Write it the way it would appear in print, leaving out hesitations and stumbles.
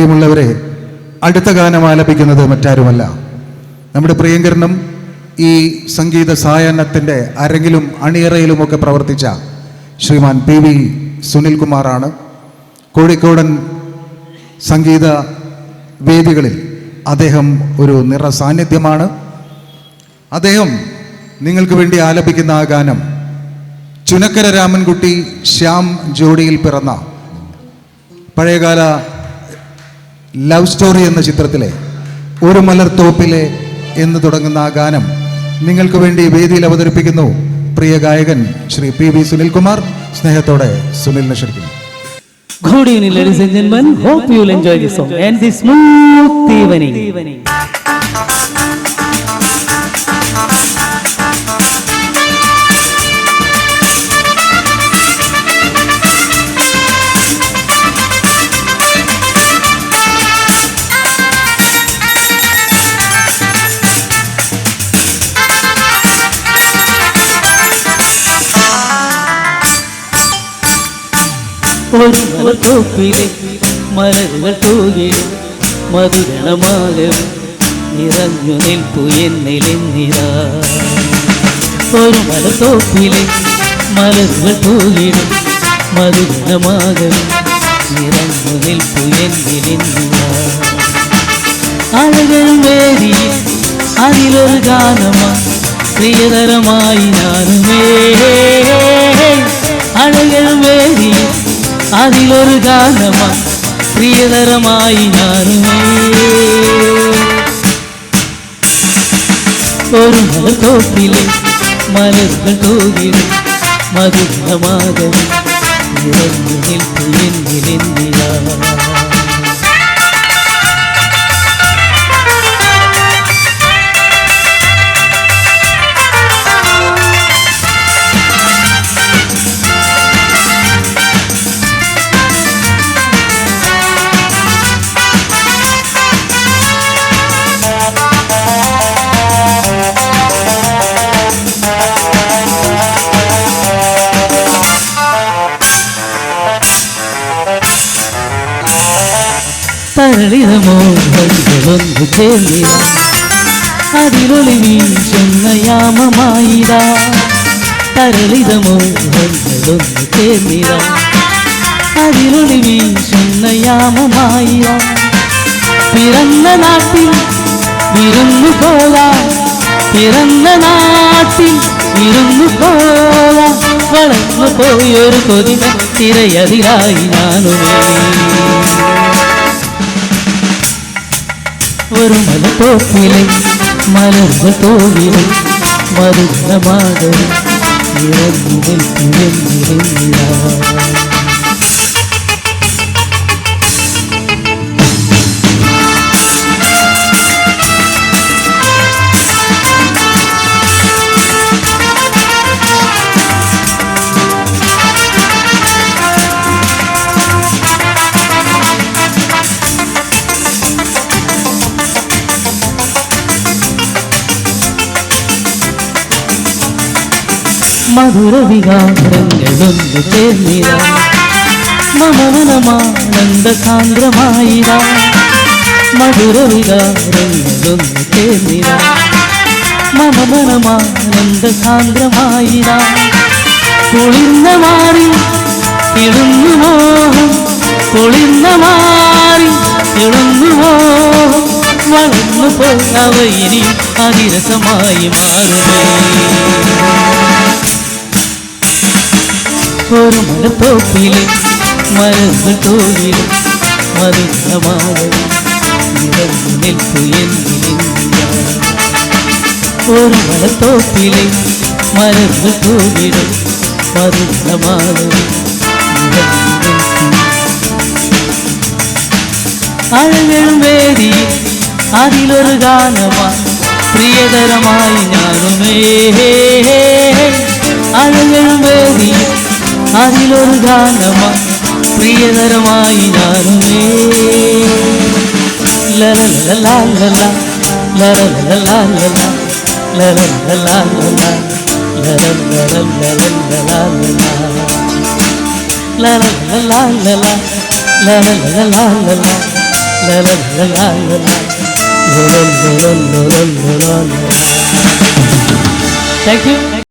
പ്രിയമുള്ളവരെ, അടുത്ത ഗാനം ആലപിക്കുന്നത് മറ്റാരുമല്ല, നമ്മുടെ പ്രിയങ്കരനും ഈ സംഗീത സായാഹ്നത്തിൻ്റെ അരങ്ങിലും അണിയറയിലുമൊക്കെ പ്രവർത്തിച്ച ശ്രീമാൻ PV സുനിൽകുമാറാണ്. കോഴിക്കോടൻ സംഗീത വേദികളിൽ അദ്ദേഹം ഒരു നിറ സാന്നിധ്യമാണ്. അദ്ദേഹം നിങ്ങൾക്ക് വേണ്ടി ആലപിക്കുന്ന ആ ഗാനം ചുനക്കര രാമൻകുട്ടി ശ്യാം ജോഡിയിൽ പിറന്ന പഴയകാല ലവ് സ്റ്റോറി എന്ന ചിത്രത്തിലെ ഒരു മലർത്തോപ്പിലെ എന്ന് തുടങ്ങുന്ന ആ ഗാനം നിങ്ങൾക്ക് വേണ്ടി വേദിയിൽ അവതരിപ്പിക്കുന്നു പ്രിയ ഗായകൻ ശ്രീ PV സുനിൽകുമാർ. സ്നേഹത്തോടെ സുനിലിനെ ക്ഷണിക്കുന്നു. Good evening, ladies and gentlemen. Hope you will enjoy this song and this smooth evening. ഒരു മലത്തോപ്പിലെ മലരുകൾ തൂകിടും മധുരണമാകും നിറഞ്ഞു നിൽപ്പു എന്നിലെന്നിരാ. ഒരു മലത്തോപ്പിലെ മലരുകൾ തൂകിടും മധുരണമാകും നിറഞ്ഞു നിൽപ്പു എന്നിലെന്നിരാ. അഴകരും വേദിയിൽ അതിലൊരു ഗാനമാ പ്രിയതരമായി ഞാനുമേ. അഴകരും വേദിയിൽ അതിലൊരു ഗാനമാ പ്രിയതരമായി ഞാനുമേ. ഒരു മലത്തോപ്പിലെ മലരുകൾ തൂകിടും മധുരമാകും നിറഞ്ഞു നിൽപ്പു എന്നിലെന്നിരാ. തരളിതമോഹങ്ങളൊന്നു ചേർന്നിരാ അതിലൊളി വീശുന്ന യാമമായിരാ. തരളിതമോഹങ്ങളൊന്നു ചേർന്നിരാ അതിലൊളി വീശുന്ന യാമമായിരാ. പിറന്ന നാട്ടിൽ വിരുന്നു പോകാം, പിറന്ന നാട്ടിൽ വിരുന്നു പോകാം. വളർന്നു പോയൊരു കൊതിന തിരയതിരായി ഞാനുമേ. ഒരു മലത്തോപ്പിലെ മലരുകൾ തൂകിടും മധുരമാകും നിറഞ്ഞു നിൽപ്പു എന്നിലെന്നിരാ. മധുരവികാരങ്ങളൊന്നു ചേർന്നിരാ മമവനമാനന്ദ സാന്ദ്രമായിരാ. മധുരവികാരങ്ങളൊന്നു ചേർന്നിരാ മമവനമാനന്ദ സാന്ദ്രമായിരാ. കുളിർന്ന മാറി ഇടുന്നു മോഹം, കുളിർന്ന മാറി ഇടുന്നു മോഹം. വളർന്നു പോയവ ഇനി അതിരസമായി മാറുമേ. ഒരു മലത്തോപ്പിലെ മലരുകൾ തൂകിടും മധുരമാകും നിറഞ്ഞു നിൽപ്പു എന്നിലെന്നിരാ. ഒരു മലത്തോപ്പിലെ മലരുകൾ തൂകിടും മധുരമാകും നിറഞ്ഞു നിൽപ്പു. അഴകരും വേദിയിൽ അതിലൊരു ഗാനമാ പ്രിയതരമായി ഞാനുമേ. അഴകരും വേദിയിൽ അതിലൊരു ഗാനമാ പ്രിയതരമായി ഞാനുമേ. ലലലലാലല ലലലലാലല ലലലലാലല ലലലലാലല ലലലലാലല ലലലലാലല La la la la la la. La la la la la la la la. Thank you.